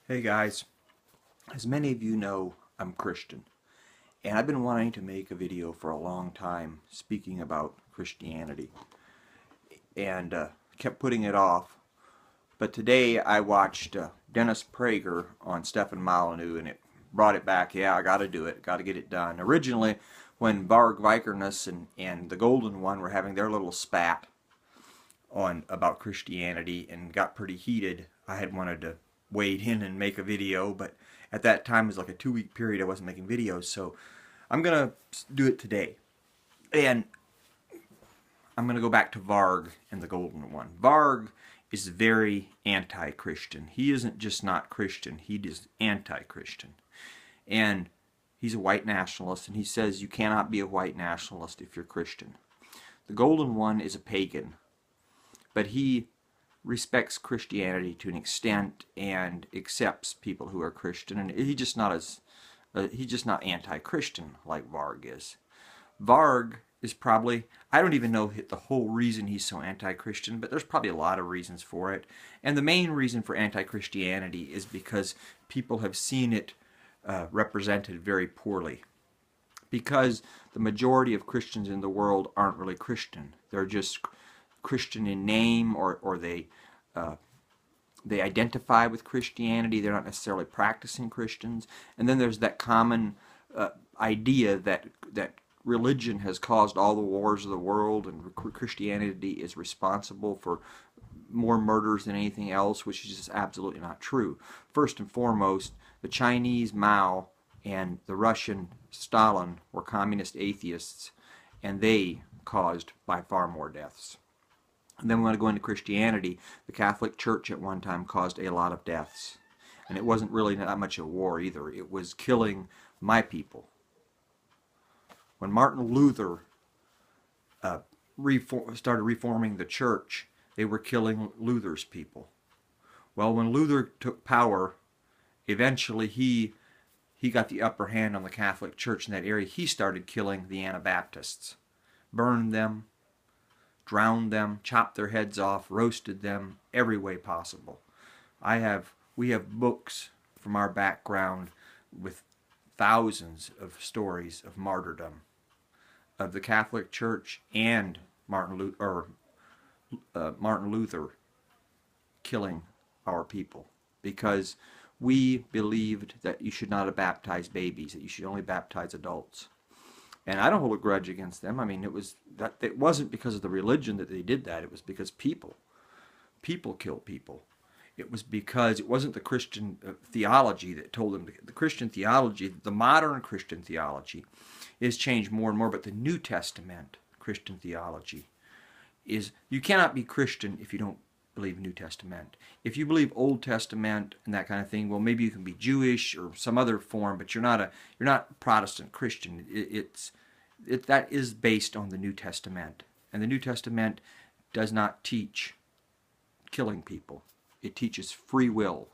Hey guys, as many of you know, I'm Christian, and I've been wanting to make a video for a long time speaking about Christianity, and kept putting it off. But today I watched Dennis Prager on Stefan Molyneux, and it brought it back. Yeah, I got to do it, got to get it done. Originally, when Varg Vikernes and the Golden One were having their little spat on about Christianity and got pretty heated, I had wanted to wade in and make a video, but at that time it was like a 2-week period I wasn't making videos, so I'm gonna do it today. And I'm gonna go back to Varg and the Golden One. Varg is very anti-Christian. He isn't just not Christian, he is anti-Christian. And he's a white nationalist, and he says you cannot be a white nationalist if you're Christian. The Golden One is a pagan, but he respects Christianity to an extent and accepts people who are Christian, and he's just not anti-Christian like Varg is. Varg is probably, I don't even know the whole reason he's so anti-Christian, but there's probably a lot of reasons for it. And the main reason for anti-Christianity is because people have seen it represented very poorly. Because the majority of Christians in the world aren't really Christian. They're just Christian in name, or they identify with Christianity. They're not necessarily practicing Christians. And then there's that common idea that religion has caused all the wars of the world, and Christianity is responsible for more murders than anything else, which is just absolutely not true. First and foremost, the Chinese Mao and the Russian Stalin were communist atheists, and they caused by far more deaths. And then we want to go into Christianity. The Catholic Church at one time caused a lot of deaths. And it wasn't really that much a war either. It was killing my people. When Martin Luther started reforming the church, they were killing Luther's people. Well, when Luther took power, eventually he got the upper hand on the Catholic Church in that area. He started killing the Anabaptists, burned them, drowned them, chopped their heads off, roasted them, every way possible. We have books from our background with thousands of stories of martyrdom of the Catholic Church and Martin Luther killing our people, because we believed that you should not baptize babies, that you should only baptize adults. And I don't hold a grudge against them. I mean, it wasn't because of the religion that they did that. It was because people kill people. It was because it wasn't the Christian theology that told them. The Christian theology, the modern Christian theology, is changed more and more. But the New Testament Christian theology is, you cannot be Christian if you don't believe New Testament. If you believe Old Testament and that kind of thing, well, maybe you can be Jewish or some other form, but you're not Protestant Christian. That is based on the New Testament, and the New Testament does not teach killing people. It teaches free will.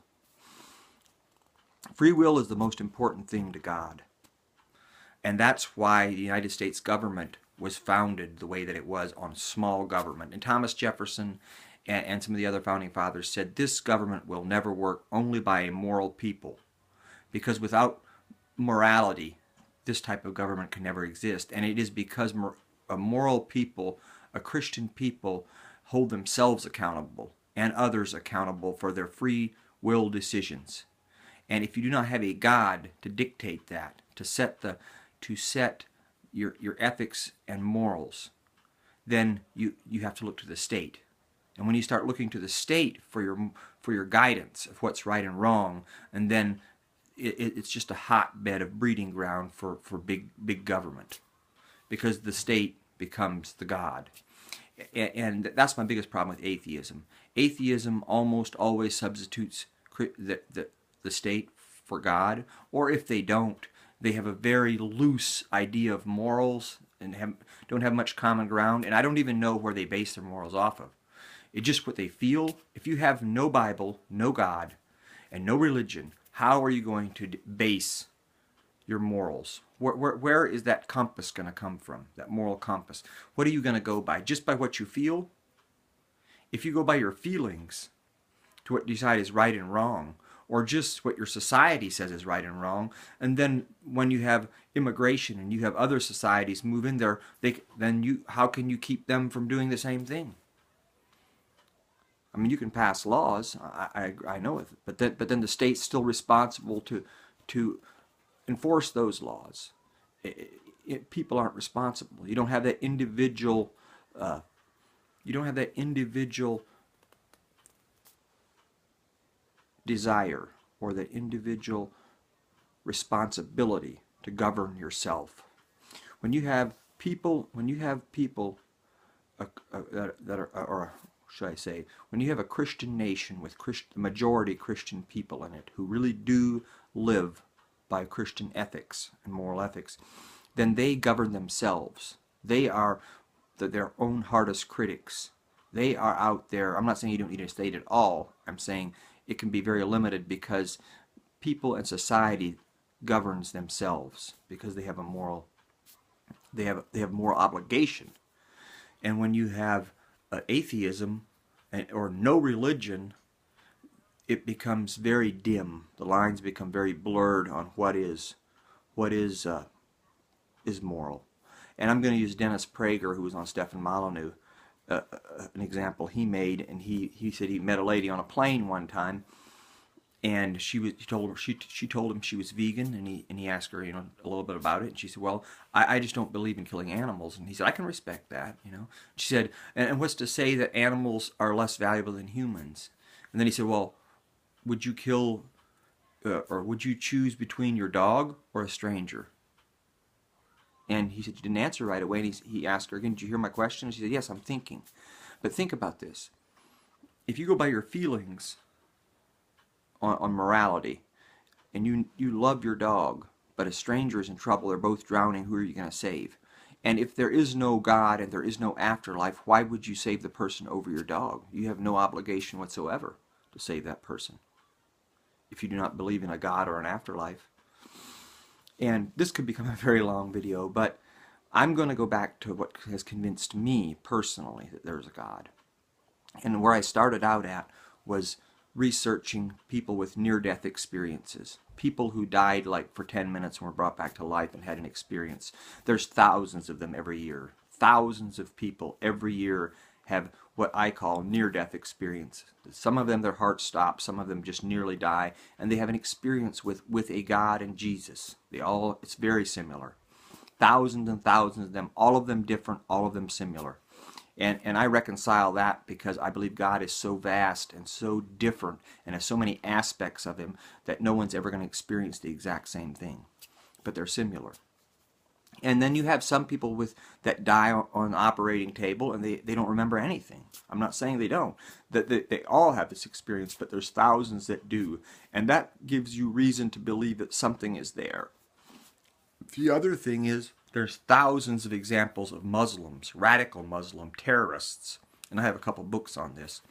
Free will is the most important thing to God, and that's why the United States government was founded the way that it was, on small government. And Thomas Jefferson and some of the other founding fathers said this government will never work, only by a moral people, because without morality, this type of government can never exist. And it is because a moral people, a Christian people, hold themselves accountable and others accountable for their free will decisions. And if you do not have a God to dictate that, to set your ethics and morals, then you have to look to the state. And when you start looking to the state for your guidance of what's right and wrong, and then it's just a hotbed of breeding ground for big government, because the state becomes the God. And that's my biggest problem with atheism. Atheism almost always substitutes the state for God, or if they don't, they have a very loose idea of morals and don't have much common ground, and I don't even know where they base their morals off of. It's just what they feel. If you have no Bible, no God, and no religion, how are you going to base your morals? Where is that compass going to come from, that moral compass? What are you going to go by? Just by what you feel? If you go by your feelings to what you decide is right and wrong, or just what your society says is right and wrong. And then when you have immigration and you have other societies move in there, how can you keep them from doing the same thing? I mean, you can pass laws, I know it, but then the state's still responsible to enforce those laws. People aren't responsible. You don't have that individual. You don't have that individual desire or that individual responsibility to govern yourself. When you have people, that are, or should I say, when you have a Christian nation with the majority Christian people in it who really do live by Christian ethics and moral ethics, then they govern themselves. They are their own hardest critics. They are out there. I'm not saying you don't need a state at all. I'm saying it can be very limited because people and society governs themselves because they have a moral, they have moral obligation. And when you have atheism or no religion, it becomes very dim. The lines become very blurred on what is moral. And I'm going to use Dennis Prager, who was on Stefan Molyneux, an example he made. And he said he met a lady on a plane one time, and she told him she was vegan, and he asked her, a little bit about it, and she said, well, I just don't believe in killing animals. And he said, I can respect that, She said, and what's to say that animals are less valuable than humans? And then he said, well, would you kill, or would you choose between your dog or a stranger? And he said, you didn't answer right away. And he asked her again, did you hear my question? And she said, yes, I'm thinking. But think about this. If you go by your feelings on morality, and you love your dog, but a stranger is in trouble, they're both drowning, who are you going to save? And if there is no God and there is no afterlife, why would you save the person over your dog? You have no obligation whatsoever to save that person if you do not believe in a God or an afterlife. And this could become a very long video, but I'm going to go back to what has convinced me personally that there's a God. And where I started out at was researching people with near-death experiences. People who died like for 10 minutes and were brought back to life and had an experience. There's thousands of them every year. Thousands of people every year have what I call near-death experiences. Some of them their heart stops, some of them just nearly die, and they have an experience with a God and Jesus. It's very similar. Thousands and thousands of them, all of them different, all of them similar. And I reconcile that because I believe God is so vast and so different and has so many aspects of Him that no one's ever going to experience the exact same thing. But they're similar. And then you have some people that die on the operating table and they don't remember anything. I'm not saying they don't. They all have this experience, but there's thousands that do. And that gives you reason to believe that something is there. The other thing is there's thousands of examples of Muslims, radical Muslim terrorists. And I have a couple books on this.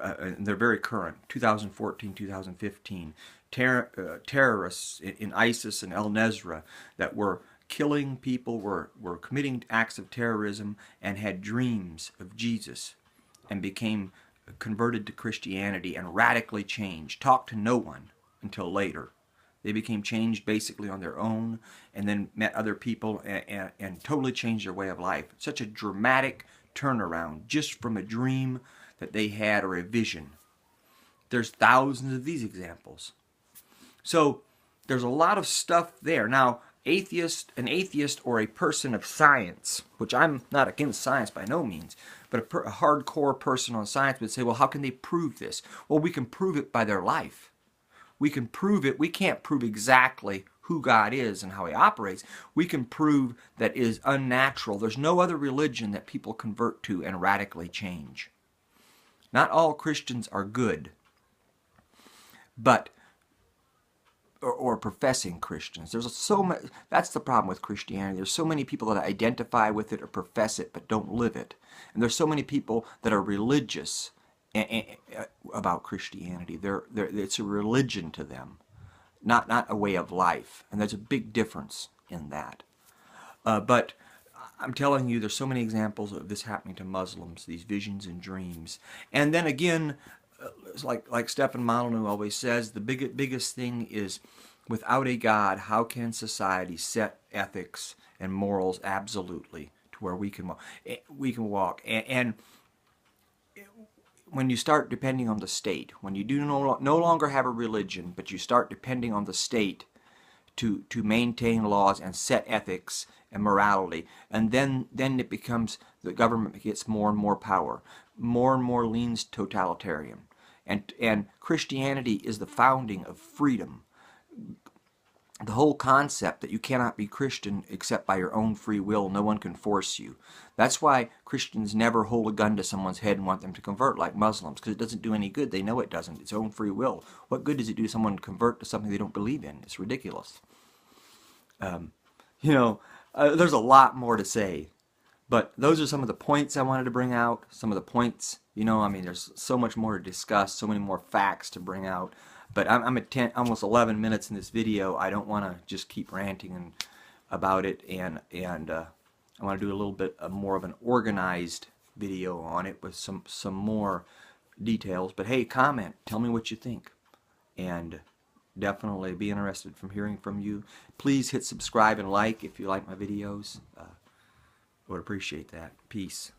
And they're very current, 2014, 2015. Terrorists in ISIS and al-Nusra that were killing people, were committing acts of terrorism, and had dreams of Jesus, and became converted to Christianity and radically changed. Talked to no one until later. They became changed basically on their own, and then met other people and totally changed their way of life. Such a dramatic turnaround just from a dream that they had or a vision. There's thousands of these examples. So there's a lot of stuff there. Now, an atheist or a person of science, which I'm not against science by no means, but a hardcore person on science would say, well, how can they prove this? Well, we can prove it by their life. We can prove it. We can't prove exactly who God is and how He operates. We can prove that it is unnatural. There's no other religion that people convert to and radically change. Not all Christians are good, but or professing Christians. There's so much. That's the problem with Christianity. There's so many people that identify with it or profess it but don't live it. And there's so many people that are religious about Christianity. It's a religion to them, not a way of life. And there's a big difference in that. But I'm telling you, there's so many examples of this happening to Muslims, these visions and dreams. And then again, like Stefan Molyneux always says, the biggest thing is, without a God, how can society set ethics and morals absolutely to where we can walk? And when you start depending on the state, when you do no longer have a religion, but you start depending on the state to maintain laws and set ethics and morality, and then it becomes, the government gets more and more leans totalitarian, and Christianity is the founding of freedom. The whole concept that you cannot be Christian except by your own free will, no one can force you. That's why Christians never hold a gun to someone's head and want them to convert like Muslims, because it doesn't do any good. They know it doesn't. It's own free will. What good does it do someone to convert to something they don't believe in? It's ridiculous. There's a lot more to say, but those are some of the points I wanted to bring out. Some of the points, there's so much more to discuss, so many more facts to bring out. But I'm at almost 11 minutes in this video. I don't want to just keep ranting about it, and I want to do a little bit more of an organized video on it with some more details. But hey, comment, tell me what you think, and definitely be interested from hearing from you. Please hit subscribe and like if you like my videos. I would appreciate that. Peace.